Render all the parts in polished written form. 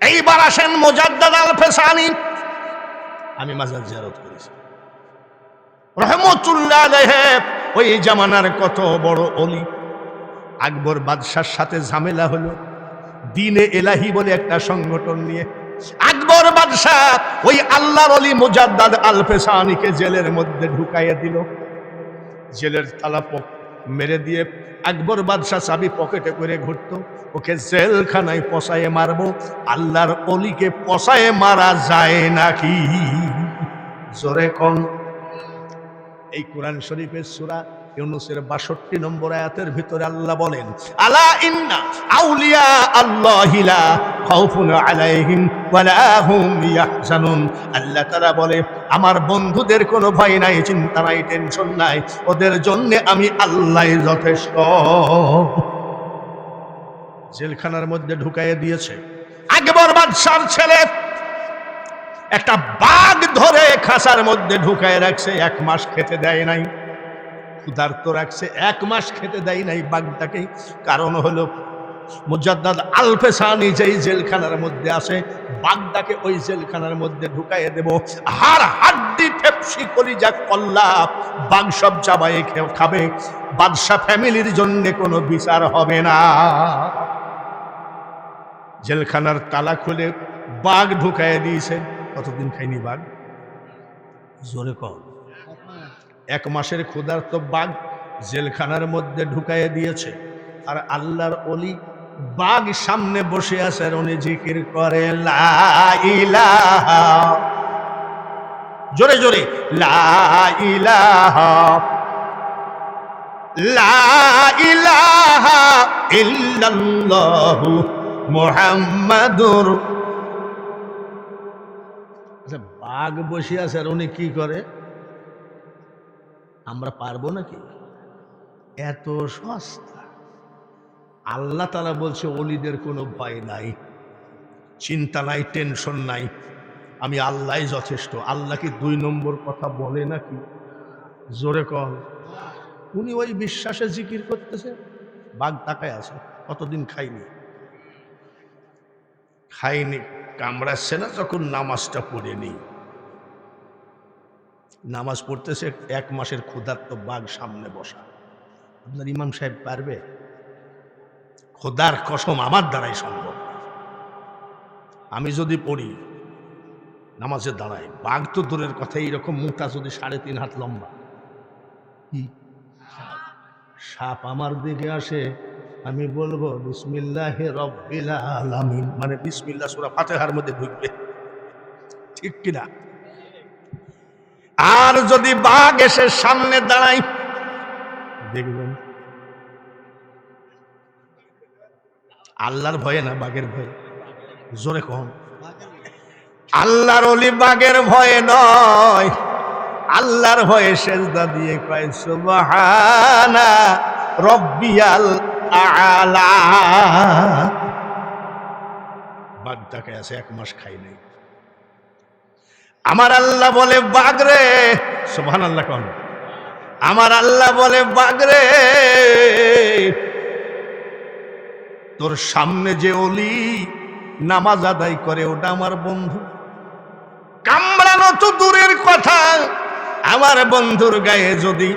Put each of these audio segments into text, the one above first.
এইবার আসেন মুজাদ্দাদ আল ফেসানি, আমি মাজার জিয়ারত করেছি রহমতুল্লাহ আলাইহি। ওই জামানার কত বড় ওলি। আকবর বাদশার সাথে ঝামেলা হলো দ্বীনে এলাহি বলে একটা সংগঠন নিয়ে। আকবর বাদশাহ ওই আল্লাহর ওলি মুজাদ্দাদ আল ফেসানিকে জেলের মধ্যে ঢুকাইয়া দিল। জেলের তালা মেরে দিয়ে আকবর বাদশাহ চাবি পকেটে করে ঘুরতো। ওকে জেলখানায় পচায়ে মারবো। আল্লাহর অলিকে পচায়ে মারা যায় নাকি? জোরে কোন। এই কোরআন শরীফের সূরা ইউনূসের ৬২ নম্বর আয়াতের ভিতরে আল্লাহ বলেন, আলা ইন্না আউলিয়া আল্লাহি লা খাউফুন আলাইহিম ওয়ালা হুম ইয়াহজানুন। আল্লাহ তাআলা বলে, আমার বন্ধুদের কোনো ভয় নাই, চিন্তা নাই, টেনশন নাই, ওদের জন্য আমি আল্লাহই যথেষ্ট। জেলখানার মধ্যে ঢুকাইয়ে দিয়েছে। আকবর বাদশার ছেলে একটা বাঘ ধরে খাঁচার মধ্যে ঢুকায় রাখছে, ১ মাস খেতে দেয় নাই। ক্ষুধার্ত রাখছে, ১ মাস খেতে দেয় নাই বাঘটাকে। কারণ হলো মুজাদ্দাদ আল ফেসানি যেই জেলখানার মধ্যে আসে, বাঘটাকে ওই জেলখানার মধ্যে ঢুকাইয়ে দেব। হাড় হাড্ডি ফেপসি কলিজা কল্লা বাঘ সব চাবায়ে খাবে। বাদশা ফ্যামিলির জন্য কোনো বিচার হবে না। জেলখানার তালা খুলে বাঘ ঢুকাইয়ে দিয়েছে। কতদিন খাইনি বাঘ? জোরে কম। ১ মাসের ক্ষুধার্ত বাঘ জেলখানার মধ্যে ঢুকাইয়ে দিয়েছে। আর আল্লাহর ওলি বাঘ সামনে বসে আছে, আর উনি জিকির করে লা ইলাহা, জোরে জোরে লা ইলাহা লা ইলাহা ইল্লাল্লাহু মুহাম্মাদুর। বাঘ বসে আছে আর উনি কি করে? আমরা পারবো নাকি? এত সস্তা। আল্লাহ তাআলা বলছে ওলিদের কোনো ভয় নাই, চিন্তা নাই, টেনশন নাই, আমি আল্লাহই যথেষ্ট। আল্লাহ কি ২ নম্বর কথা বলে নাকি? জোরে কন। উনি ওই বিশ্বাসে জিকির করতেছে, বাঘ তাকায় আছে। কতদিন খাইনি, কামড়াচ্ছে না। যখন নামাজটা পড়ে নেই, নামাজ পড়তেছে, ১ মাসের ক্ষুধার্ত বাঘ সামনে বসা। আপনার ইমাম সাহেব পারবে? খোদার কসম আমার দ্বারাই সম্ভব। আমি যদি পড়ি নামাজে দাঁড়াই, বাঘ তো দূরের কথা, এইরকম মোটা যদি ৩.৫ হাত লম্বা সাপ আমার দিকে আসে, আমি বলবো বিসমিল্লাহি রাব্বিল আলামিন, মানে বিসমিল্লাহ সূরা ফাতিহার মধ্যে ঢুকবে, ঠিক কিনা? আর যদি বাঘ এসে সামনে দাঁড়াই, দেখবেন আল্লাহর ভয়ে না বাঘের ভয়ে। জোরে কম। আল্লাহর ওলি বাঘের ভয়ে নয়, আল্লাহর ভয়ে সেজদা দিয়ে কয় সুবহানা রব্বিয়াল আলা। বাঘটাকে আছে ১ মাস খাই নাই। আমার আল্লাহ বলে বাঘ রে, সুবহানাল্লাহ কোন। আমার আল্লাহ বলে বাঘ রে, তোর সামনে যে ওলি নামাজ আদায় করে ওটা আমার বন্ধু। কামড়ানো তো দূরের কথা, আমার বন্ধুর গায়ে যদি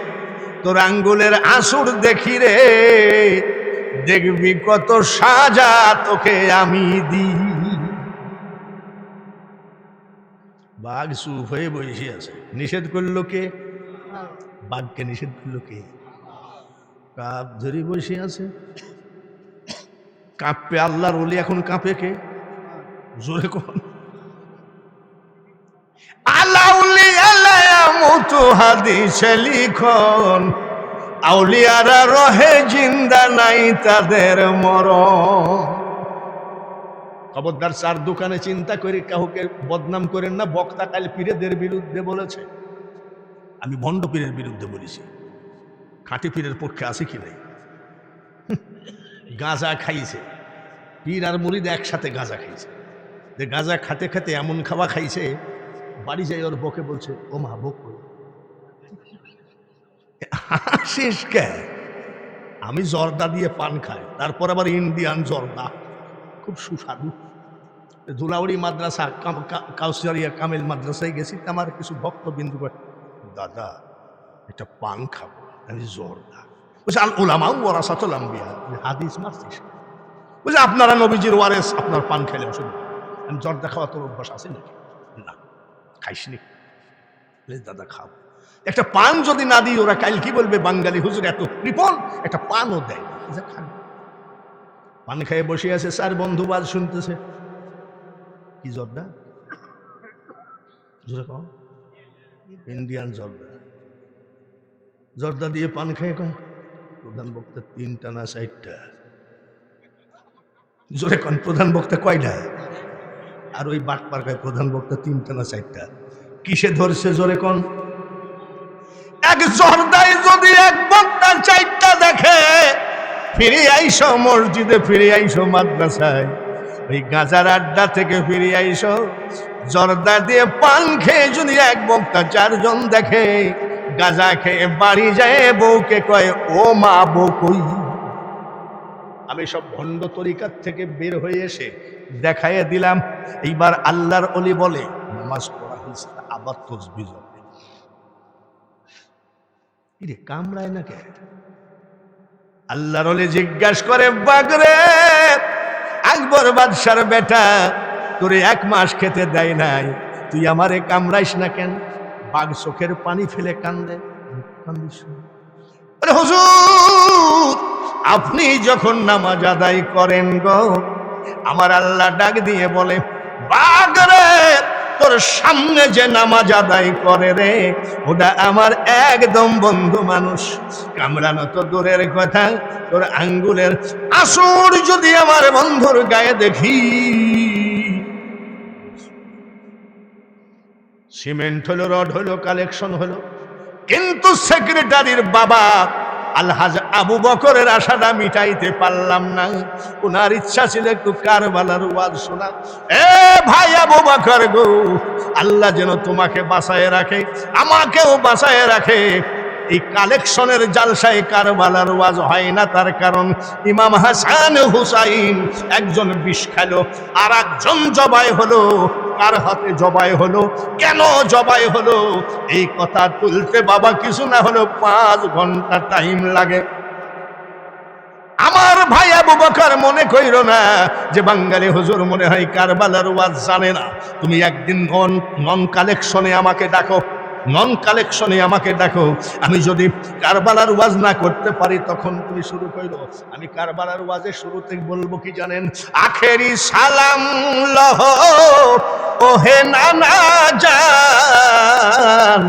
তোর আঙ্গুলের আঁসুর দেখি রে, দেখবি কত সাজা তোকে আমি দিই। বাঘ চুপ হয়ে বসে আছে। নিষেধ করলো কে? বাঘকে নিষেধ করলো কে? কাপ ধরে বসে আছে। কাঁপবে আল্লাহর ওলি, এখন কাঁপে কে? জোরে কোন। হাদিসে লিখন আউলিয়ারা রহে জিন্দা, নাই তাদের মরণ। খবরদার, ৪ দোকানে চিন্তা করে কাউকে বদনাম করেন না। বক্তা কাল পীরেদের বিরুদ্ধে বলেছে, আমি ভণ্ড পীরের বিরুদ্ধে বলেছি। খাঁটি পীরের পক্ষে আছে কি নাই? গাঁজা খাইছে, পীর আর মুরিদ একসাথে গাঁজা খাইছে। যে গাঁজা খাতে খাতে এমন খাওয়া খাইছে, বাড়ি যাই ওর বকে বলছে, ও মা বক হাসিস কে? আমি জর্দা দিয়ে পান খাই, তারপর আবার ইন্ডিয়ান জর্দা, খুব সুস্বাদু। ধুলাউড়ি মাদ্রাসা কাউসারিয়া কামেল মাদ্রাসায় গেছি, আমার কিছু ভক্তবিন্দু করে, দাদা এটা পান খাবো, আমি জোরদার। বলছে আল উলামা ওয়ারাসাতুল আম্বিয়া, হাদিস মারছিস। বলছে আপনারা নবীজির ওয়ারেস, আপনার পান খেলে অসুবিধা। আমি জর্দা খাওয়া তোর অভ্যাস আছে নাকি? না, খাইসনি। দাদা খাও, একটা পান যদি না দিই ওরা কাল কি বলবে, বাঙালি হুজুর এত কৃপণ, একটা পানও দেয় না। খান। পান খেয়ে বসে আছে, স্যার বন্ধুবাদ শুনতেছে, কি জর্দা? ইন্ডিয়ান জর্দা। জর্দা দিয়ে পান খেয়ে কয় প্রধান বক্তা 3টা না 4টা? জোরে কন, প্রধান বক্তা কয়টা? আর ওই বাটপার কয় প্রধান বক্তা 3টা না 4টা? কিসে ধরছে জোরে কন? এক জর্দায় যদি এক বক্তা 4টা দেখে, ফিরে আইসো মসজিদে, ফিরে আইসো মাদ্রাসায়, ওই গাঁজার আড্ডা থেকে ফিরে আইসো। জর্দা দিয়ে পান খেয়ে যদি এক বক্তা 4 জন দেখে, গাঁজা খেয়ে বাড়ি যায়, বউকে কয় ও মা বউ কই। আমি সব ভণ্ড তরিকার থেকে বের হয়ে এসে দেখাইয়ে দিলাম। এইবার আল্লাহর ওলি বলে নামাজ পড়া হয়েছে, আবার তসবিহ জপে। এরে কামড়ায় না কে? আল্লাহর ওলি জিজ্ঞাসা করে, বাগরে আকবর বাদশার বেটা, তোরে 1 মাস খেতে দেয় নাই, তুই আমারে কামড়াইস না কেন? বাঘ চোখের পানি ফেলে কান্দে। আরে হুজুর, আপনি যখন নামাজ আদায় করেন গো, আমার আল্লাহ ডাক দিয়ে বলে, বাগরে তোর সামনে যে নামাজ আদায় করে রে, ওটা আমার একদম বন্ধু মানুষ। কামড়ানো তো দূরের কথা, তোর আঙ্গুলের আসর যদি আমার বন্ধুর গায়ে দেখি, সিমেন্ট হলো, রড হলো, কালেকশন হলো, কিন্তু সেক্রেটারির বাবা আলহাজ আবু বকরের আশাটা মিটাইতে পারলাম না। ওনার ইচ্ছা ছিল একটু কারবালার ওয়াজ শোনা। এ ভাই আবু বকর গো, আল্লাহ যেন তোমাকে বাঁচায় রাখে, আমাকেও বাঁচায় রাখে। এই কালেকশনের জালসায় কারবালার ওয়াজ হয় না, তার কারণ ইমাম হাসান হুসাইন একজন বিষ খেলো, আর একজন জবাই হলো। কার হাতে জবাই হলো, কেন জবাই হলো, এই কথা তুলতে বাবা কিছু না হলো 5 ঘন্টা টাইম লাগে। আমার ভাই আবু বকর মনে কইরো না যে বাঙালি হুজুর মনে হয় কারবালার ওয়াজ জানে না। তুমি একদিন নন কালেকশনে আমাকে ডাকো, নন কালেকশনে আমাকে ডাকো। আমি যদি কারবালার ওয়াজ না করতে পারি, তখন তুমি শুরু করো। আমি কারবালার ওয়াজের শুরুতে বলবো কি জানেন? আখেরি সালাম লহ ওহে নানা জান,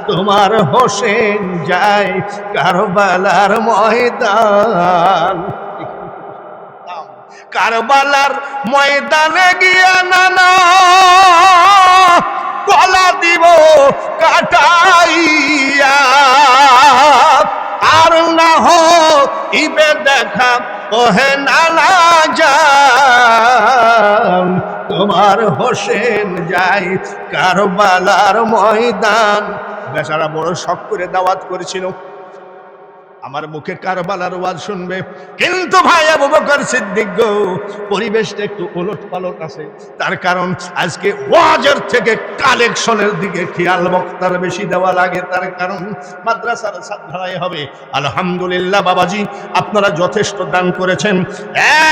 তোমার হোসেন যায় কারবালার ময়দান। কারবালার ময়দানে গিয়া নানা গলা দিব কাটাইয়া, আর না হইবে দেখা ওহে নানা জান, তোমার হোসেন যাই কারবালার ময়দান। বেচারা বড় শখ করে দাওয়াত করেছিল আমার মুখে কারবালার ওয়াজ শুনবে, কিন্তু ভাই আবু বকর সিদ্দিক গো, পরিবেশটা একটু ওলট পালট আছে। তার কারণ আজকে ওয়াজের থেকে কালেকশনের দিকে খেয়াল বক্তার বেশি দেওয়া লাগে। তার কারণ মাদ্রাসার ছাত্ররাই হবে। আলহামদুলিল্লাহ বাবাজি, আপনারা যথেষ্ট দান করেছেন।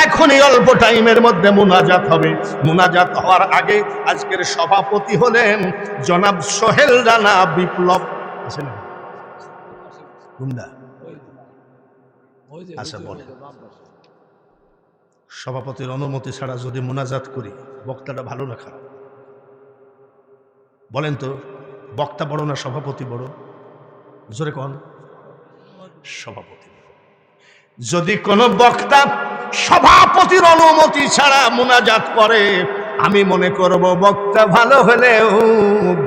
এখনই অল্প টাইমের মধ্যে মুনাজাত হবে। মুনাজাত হওয়ার আগে আজকের সভাপতি হলেন জনাব সোহেল রানা বিপ্লব। আছে না গুন্ডা? আচ্ছা বলেন, সভাপতির অনুমতি ছাড়া যদি মোনাজাত করি, বক্তাটা ভালো না খারাপ? বলেন তো, বক্তা বড় না সভাপতি বড়? জোরে কোন? সভাপতি। যদি কোনো বক্তা সভাপতির অনুমতি ছাড়া মোনাজাত করে, আমি মনে করব বক্তা ভালো হলেও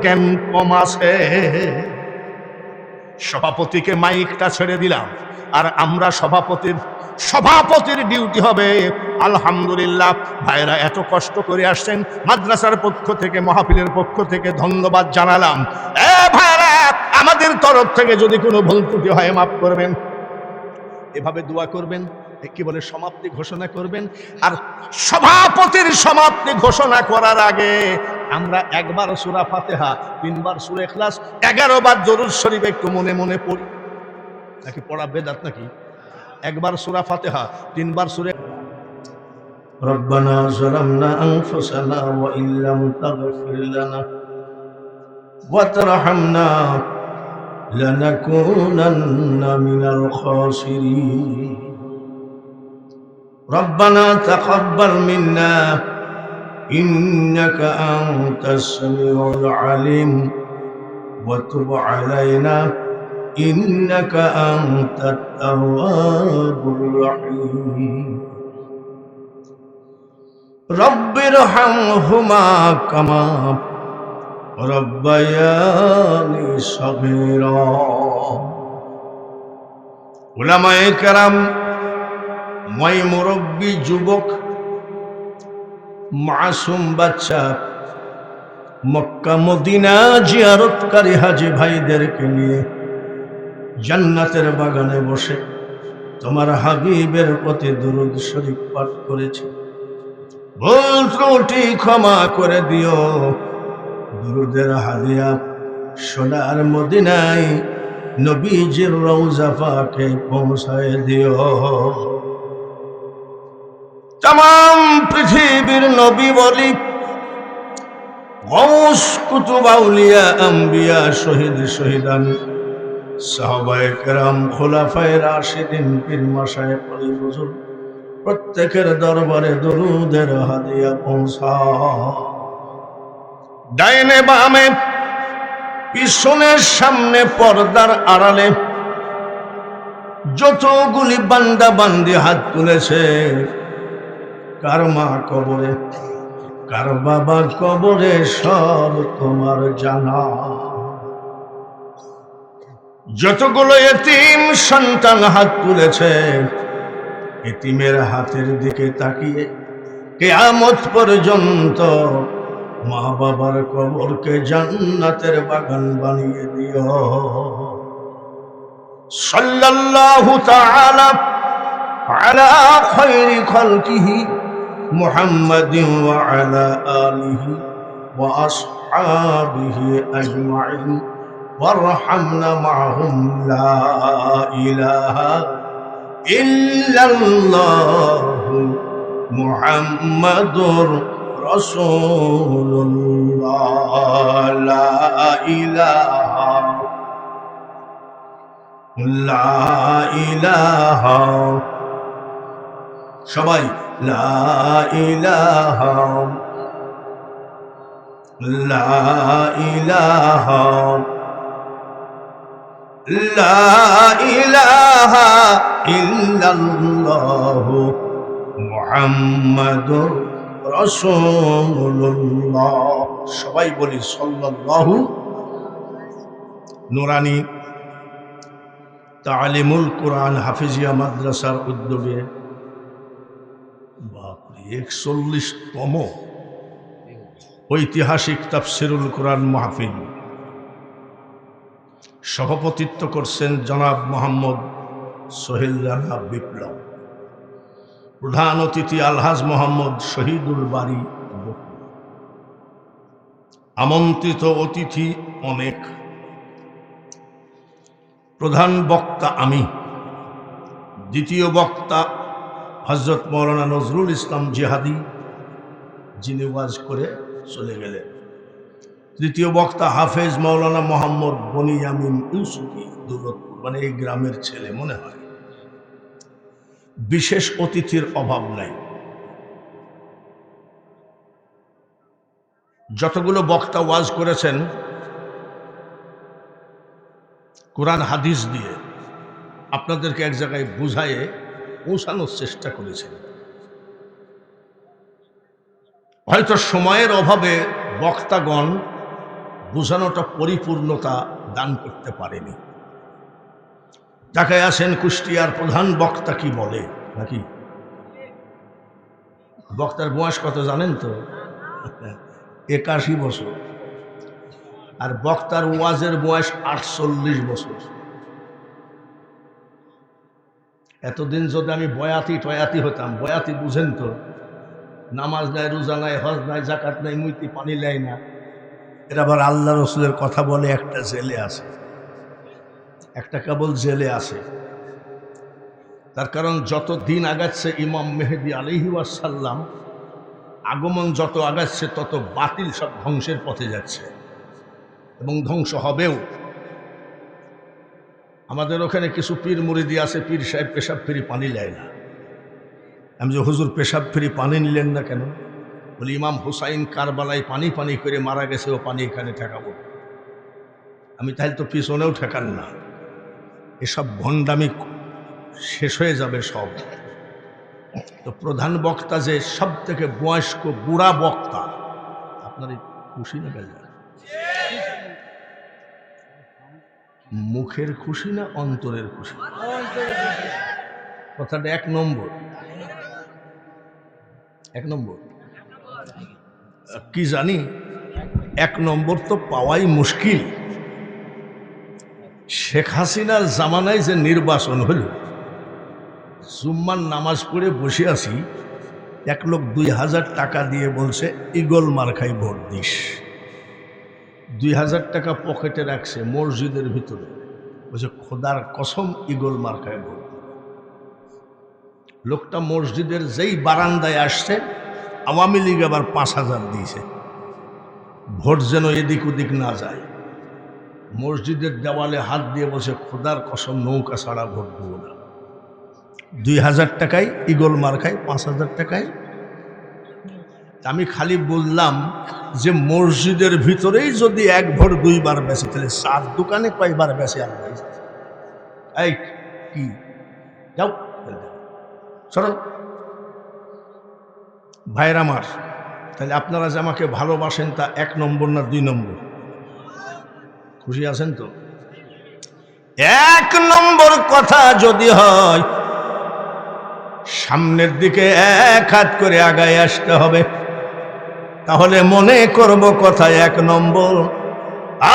জ্ঞান কম আছে। সভাপতিকে মাইকটা ছেড়ে দিলাম, আর আমরা সভাপতির ডিউটি হবে। আলহামদুলিল্লাহ ভাইরা এত কষ্ট করে আসছেন, মাদ্রাসার পক্ষ থেকে, মাহফিলের পক্ষ থেকে ধন্যবাদ জানালাম। ভাইরা, আমাদের তরফ থেকে যদি কোনো ভুল ত্রুটি হয় মাফ করবেন, এভাবে দোয়া করবেন। কি বলে সমাপ্তি ঘোষণা করবেন। আর সভাপতির সমাপ্তি ঘোষণা করার আগে আমরা একবার সূরা ফাতিহা, 3 বার সূরা ইখলাস, 11 বার দরুদ শরীফ একটু মনে মনে পড়ি। নাকি পড়া বেদাত নাকি? একবার সূরা ফাতিহা, 3 বার সূরা ربنا ظلمنا أنفسنا وإن لم تغفر لنا وترحمنا لنكونن من الخاسرين ربنا تقبل منا إنك أنت السميع العليم وتب علينا إنك أنت التواب الرحيم رب ارحمهما كما ربياني صغيرا উলামায়ে কেরাম, মই মুরব্বী যুবক, মাসুম বাচ্চা, মক্কা মদিনা জিয়ারতকারী হাজী ভাইদেরকে নিয়ে জান্নাতের বাগানে বসে তোমার হাবিবের প্রতি দুরূদ শরীফ পাঠ করেছে। ভুল ত্রুটি ক্ষমা করে দিও। দুরূদের হাদিয়া সোনার মদিনায় নবীজির রওজা পাকে পৌঁছায় দিও। तमाम পৃথিবীর নবী বলি, গৌস, কুতুব, আউলিয়া, আম্বিয়া, শহীদ, শহীদান, সাহাবায়ে কেরাম, খোলাফায়ে রাশিদিন, পীর মাশায়েখ, ওলি বুজুর্গ প্রত্যেকের দরবারে দরুদের হাদিয়া পৌঁছা। ডাইনে বামে, পিছনের সামনে, পর্দার আড়ালে যতগুলি বান্দা বান্দি হাত তুলেছে, কার মা কবরে, কার বাবা কবরে, সব তোমার জানা। যতগুলো এতিম সন্তান হাত তুলেছে, এতিমের হাতের দিকে তাকিয়ে কিয়ামত পর্যন্ত মা বাবার কবরকে জান্নাতের বাগান বানিয়ে দিও। সাল্লাল্লাহু তাআলা আলা খায়রি খালকিহি মুহাম্মাদিন ওয়া আলা আলিহি ওয়া আসহাবিহি আজমাইন ওয়ারহামনা মা'হুম লা ইলাহা ইল্লাল্লাহু মুহাম্মাদুর রাসূলুল্লাহ। লা ইলাহা, লা ইলাহা, সবাই লা ইলাহা, লা ইলাহা, লা ইলাহা ইল্লাল্লাহু মুহাম্মাদুর রাসূলুল্লাহ। সবাই বলি সাল্লাল্লাহু। নুরানি তালিমুল কোরআন হাফিজিয়া মাদ্রাসার উদ্যোগে 41তম ঐতিহাসিক তাফসিরুল কোরআন মাহফিল সভাপতিত্ব করছেন জনাব মোহাম্মদ সোহেল রানা বিপ্লব। প্রধান অতিথি আলহাজ মোহাম্মদ শহীদুল বারী। আমন্ত্রিত অতিথি অনেক। প্রধান বক্তা আমি, দ্বিতীয় বক্তা হযরত মাওলানা নজরুল ইসলাম জিহাদি, যিনি ওয়াজ করে চলে গেলেন। তৃতীয় বক্তা হাফেজ মাওলানা মোহাম্মদ বনিয়ামিন ইউসুফি, দৌলতপুর, মানে এই গ্রামের ছেলে মনে হয়। বিশেষ অতিথির অভাব নাই। যতগুলো বক্তা ওয়াজ করেছেন কোরআন হাদিস দিয়ে আপনাদেরকে এক জায়গায় বুঝায়ে পৌঁছানোর চেষ্টা করেছেন। হয়তো সময়ের অভাবে বক্তাগণ বোঝানোটা পরিপূর্ণতা দান করতে পারেনি। ঢাকায় আসেন কুষ্টিয়ার প্রধান বক্তা কি বলে নাকি? বক্তার বয়স কত জানেন তো? 81 বছর। আর বক্তার ওয়াজের বয়স 48 বছর। এতদিন যদি আমি বয়াতি টয়াতি হতাম, বয়াতি বুঝেন তো, নামাজ নাই, রোজা নাই, হজ নাই, জাকাত নাই, মুইতি পানি নেয় না, এরা আবার আল্লাহ রসুলের কথা বলে একটা জেলে আছে, একটা কেবল জেলে আছে। তার কারণ যত দিন আগাচ্ছে ইমাম মেহেদী আলাইহি ওয়াসাল্লাম আগমন যত আগাচ্ছে তত বাতিল সব ধ্বংসের পথে যাচ্ছে এবং ধ্বংস হবেও। আমাদের ওখানে কিছু পীর মুরিদি আছে, পীর সাহেব পেশাব ফিরি পানি নেয় না। আমি যে হুজুর পেশাব ফিরি পানি নিলেন না কেন? বলি ইমাম হুসাইন কারবালায় পানি পানি করে মারা গেছে, ও পানি এখানে ঠেকাবো। আমি তাহলে তো পিছনেও ঠেকান না। এসব ভণ্ডামি শেষ হয়ে যাবে সব। তো প্রধান বক্তা যে সব থেকে বয়স্ক বুড়া বক্তা, আপনার খুশি না বেজা? মুখের খুশি না অন্তরের খুশি? কথাটা এক নম্বর। এক নম্বর কি জানি, এক নম্বর তো পাওয়াই মুশকিল। শেখ হাসিনার জামানায় যে নির্বাচন হল, জুম্মার নামাজ পড়ে বসে আছি, এক লোক 2000 টাকা দিয়ে বলছে ইগল মার্কায় ভোট দিস। 2000 টাকা পকেটে রাখছে মসজিদের ভিতরে, বলছে খোদার কসম ইগল মার্কায় ভোট। লোকটা মসজিদের যেই বারান্দায় আসছে, আওয়ামী লীগ আবার 5000 দিয়েছে, ভোট যেন এদিক ওদিক না যায়। মসজিদের দেওয়ালে হাত দিয়ে বসে খোদার কসম নৌকা ছাড়া ভোট দেব না। 2000 টাকায় ইগল মার্কায়, 5000 টাকায়। আমি খালি বললাম যে মসজিদের ভিতরেই যদি এক ভোট 2 বার বেশি, তাহলে 7 দোকানে কয়বার বেশি আনবে? এই কি যাও সরো ভাইয়ের আমার। তাহলে আপনারা যে আমাকে ভালোবাসেন তা 1 নম্বর না 2 নম্বর? খুশি আছেন তো? 1 নম্বর কথা যদি হয়, সামনের দিকে 1 হাত করে আগায় আসতে হবে, তাহলে মনে করব কথা 1 নম্বর।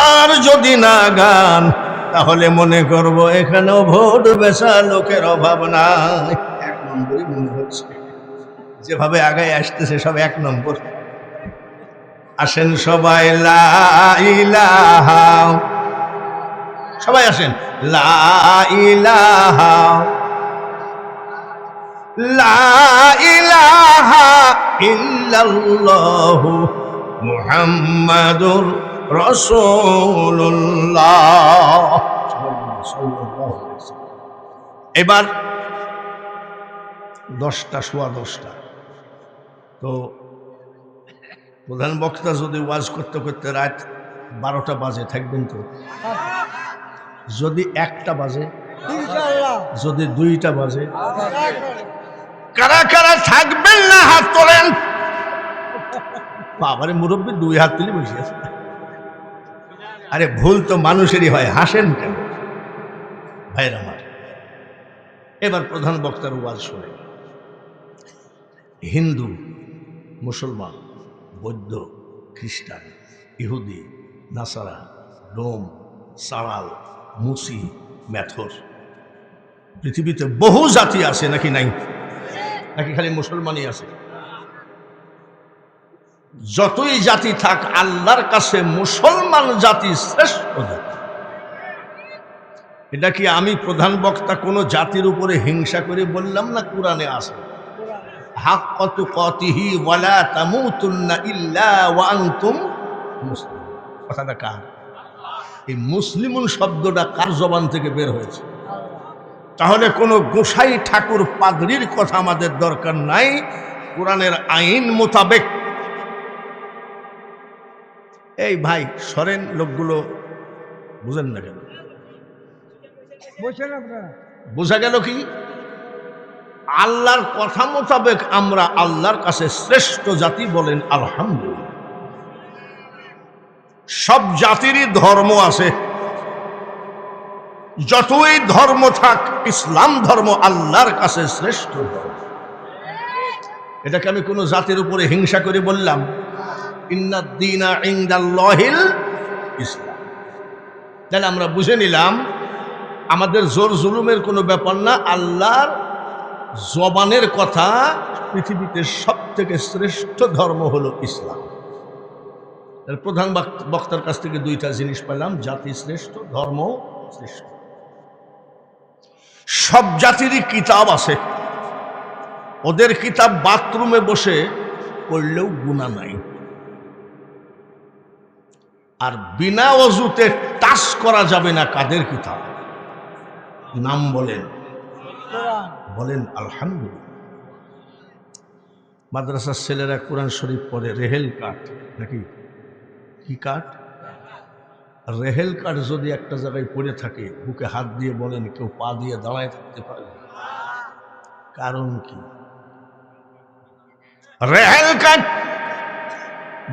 আর যদি না গান, তাহলে মনে করব এখানেও ভোট বেচা লোকের অভাব নাই। 1 নম্বরই মনে হচ্ছে, যেভাবে আগায় আসতেছে সব 1 নম্বর। আসেন সবাই লা ইলাহা, সবাই আসেন লা ইলাহা লা ইলাহা ইল্লাল্লাহু মুহাম্মাদুর রাসূলুল্লাহ। এবার 10টা সোয়া 10টা। তো প্রধান বক্তা যদি ওয়াজ করতে করতে রাত 12টা বাজে, থাকবেন তো? যদি 1টা বাজে, যদি 2টা বাজে, কারা কারা থাকবেন না হাত তোলেন। বাবারে মুরব্বী 2 হাত তুলে বসে আছে। আরে ভুল তো মানুষেরই হয়, হাসেন কেন ভাইরা আমার? এবার প্রধান বক্তার ওয়াজ শুনে হিন্দু, মুসলমান, বৌদ্ধ, খ্রিস্টান, ইহুদি, নাসারা, রোম, সারাল, মুসি, ম্যাথর, পৃথিবীতে বহু জাতি আছে নাকি নাই? নাকি খালি মুসলমানই আছে? যতই জাতি থাক, আল্লাহর কাছে মুসলমান জাতি শ্রেষ্ঠ জাতি। এটা কি আমি প্রধান বক্তা কোনো জাতির উপরে হিংসা করে বললাম না? কোরআনে আছে হাক্কা তুকাতিহি ওয়ালা তামুতুন্না ইল্লা ওয়া আনতুম মুসলিমুন। কথাটা কার? এই মুসলিমুন শব্দটা কার জবান থেকে বের হয়েছে? তাহলে কোনো গোসাই ঠাকুর পাদ্রীর কথা আমাদের দরকার নাই। কোরআনের আইন মোতাবেক। এই ভাই সরেন, লোকগুলো বুঝেন না কেন? বোঝা গেল কি? আল্লাহর কথা মোতাবেক আমরা আল্লাহর কাছে শ্রেষ্ঠ জাতি, বলেন আলহামদুলিল্লাহ। সব জাতিরই ধর্ম আছে, যতই ধর্ম থাক, ইসলাম ধর্ম আল্লাহর কাছে শ্রেষ্ঠ ধর্ম। এটাকে আমি কোনো জাতির উপরে হিংসা করে বললাম? ইন্নাদ দীনা ইনদাল্লাহিল ইসলাম। তাহলে আমরা বুঝে নিলাম আমাদের জোর জুলুমের কোনো ব্যাপার না, আল্লাহর জবানের কথা, পৃথিবীতে সব থেকে শ্রেষ্ঠ ধর্ম হলো ইসলাম। এর প্রধান বক্তার কাছ থেকে দুইটা জিনিস পেলাম, জাতি শ্রেষ্ঠ, ধর্ম শ্রেষ্ঠ। সব জাতিরই কিতাব আছে, ওদের কিতাব বাথরুমে বসে পড়লেও গুনাহ নাই। আর বিনা ওযুতে টাচ করা যাবে না কাদের কিতাব? নাম বলেন, বলেন আলহামদুলিল্লাহ। মাদ্রাসার ছেলেরা কোরআন শরীফ পড়ে, রেহেল কাঠ নাকি কি কাঠ? রেহেল কাঠ যদি একটা জায়গায় পড়ে থাকে, বুকে হাত দিয়ে বলেন কেউ পা দিয়ে দাঁড়ায় থাকতে পারে? কারণ কি? রেহেল কাঠ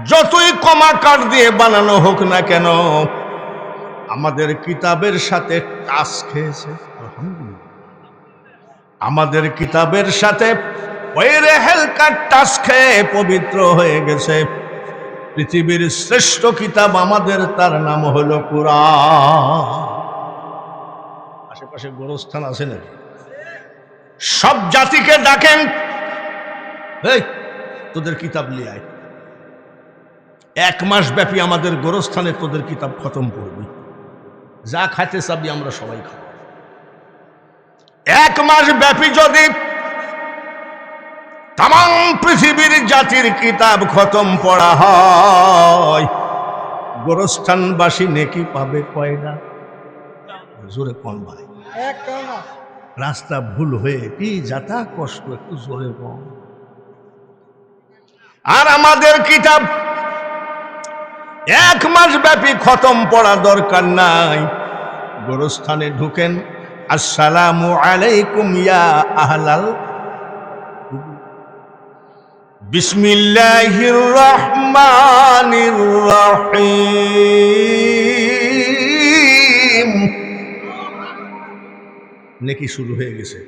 যতই কমা কাঠ দিয়ে বানানো হোক না কেন, আমাদের কিতাবের সাথে টাচ খেয়েছে। আলহামদুলিল্লাহ, আমাদের কিতাবের সাথে ওই রেহেল কাঠ টাচ খেয়ে পবিত্র হয়ে গেছে। পৃথিবীর শ্রেষ্ঠ কিতাব আমাদের, তার নাম হলো কুরআন। আশেপাশে গোরস্থান আছে নাকি? সব জাতিকে ডাকেন, এই তোদের কিতাব নিয়ে আয়, 1 মাস ব্যাপী আমাদের গোরস্থানে তোদের কিতাব খতম করবি, যা খাইতে চাবি আমরা সবাই খাবো। 1 মাস ব্যাপী যদি তাম পৃথিবীর জাতির কিতাব খতম পড়া হয়, গোরস্থানবাসী নেকি পাবে কয়টা? জোরে কোন ভাই? রাস্তা ভুল হয়ে কি যাতা কষ্ট, একটু জোরে কম। আর আমাদের কিতাব 1 মাস ব্যাপী খতম পড়া দরকার নাই। গোরস্থানে ঢুকেন, আসসালামু আলাইকুম ইয়া আহলাল, বিসমিল্লাহির রহমানির রহিম, নেকি শুরু হয়ে গেছে।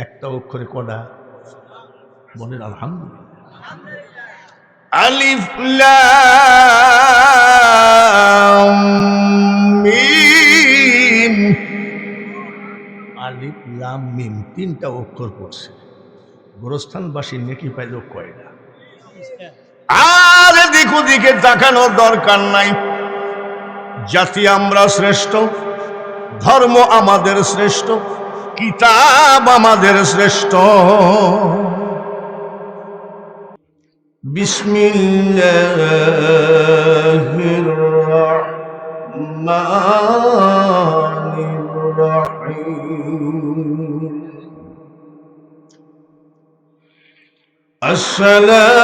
একটা অক্ষরে কটা? বলেন আলহামদুলিল্লাহ। আলিফ লাম মিম, আলিফ লাম মিম 3টা অক্ষর পড়ছে। গোরস্থানবাসী নেকি পাইল কয়টা? আর এদিক ওদিকে তাকানোর দরকার নাই। জাতি আমরা শ্রেষ্ঠ, ধর্ম আমাদের শ্রেষ্ঠ, কিতাব আমাদের শ্রেষ্ঠ। বিসমিল্লাহির রহমানির রহিম,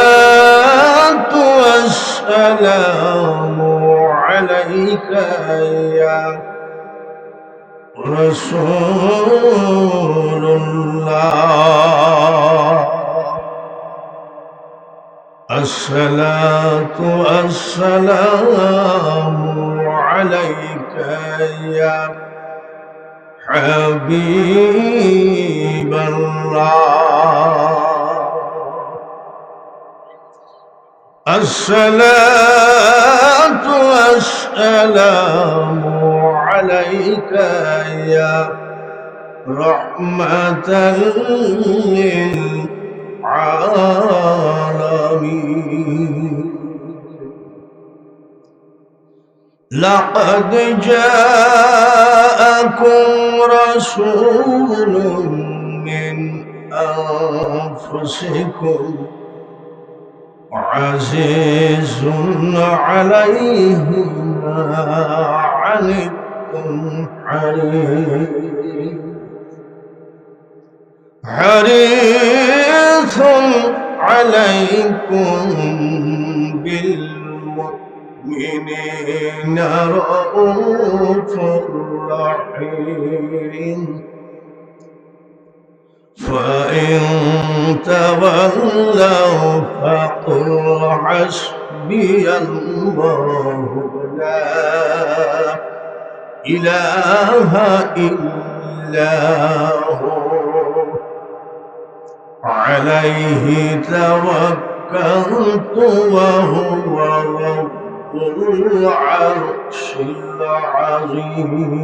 আসসালাতু ওয়াসসালামু আলাইকা ইয়া রাসূলুল্লাহ, আসসালাতু ওয়াসসালামু আলাইকা ইয়া হাবিবাল্লাহ, الصلاة والسلام عليك يا رحمة للعالمين، لقد جاءكم رسول من أنفسكم عزيز عليه ما عنتم حريص عليكم بالمؤمنين رؤوف رحيم، فإن تولوا فقل حسبي الله لا إله إلا هو عليه توكلت وهو رب العرش العظيم.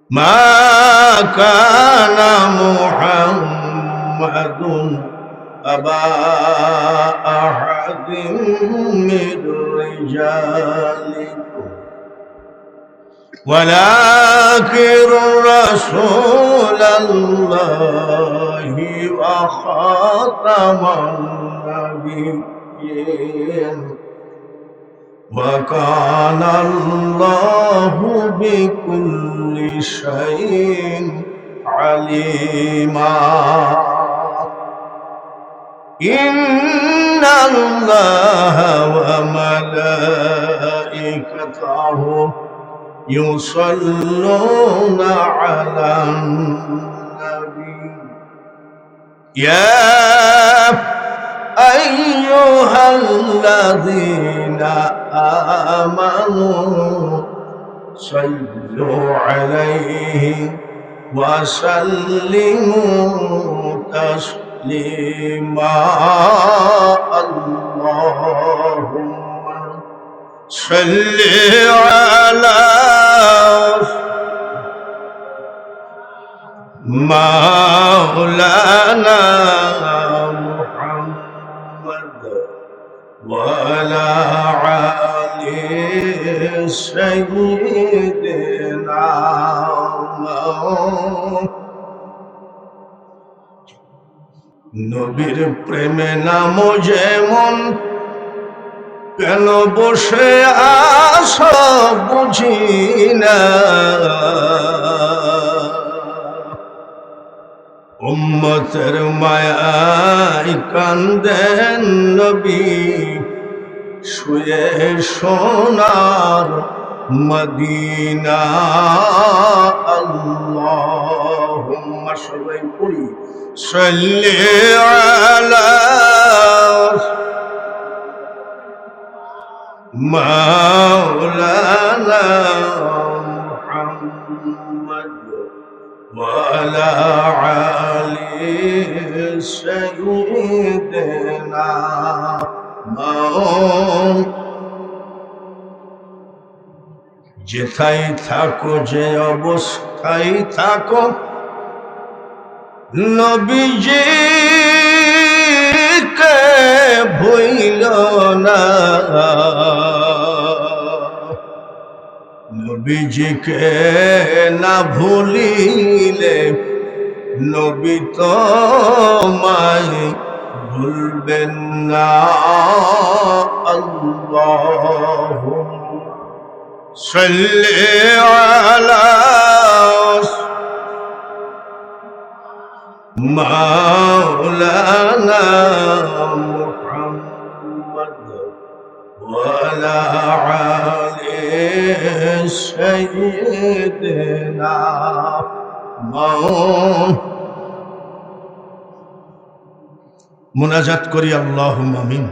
ما كان محمد أبا أحد من رجالكم ولكن رسول الله وخاتم النبيين وكان الله بكل شيء عليما إن الله وملائكته يصلون على النبي يا أيها الذين آمنوا صلوا عليه وسلموا تسليما اللهم صل على مولانا محمد وعلى آل سيدنا নবীর প্রেমে নাম যেমন কেন বসে আছো বুঝি না উম্মতের মায়ায় কান্দেন নবী শুয়ে সোনার মদিনা আল্লাহুম্মা সবাই পড়ি সাল্লি আলা مولانا محمد وعلى آل سيدنا যেথায় থাকো যে অবস্থায় থাকো নবীজিকে ভুইল না নবীজিকে না ভুলিলে নবী তোমায় ভুলবেন না আল্লাহুম্মা সাল্লি আলা مولانا محمد وعلى آل سيدنا মুনাজাত করি আল্লাহুম্মা আমিন।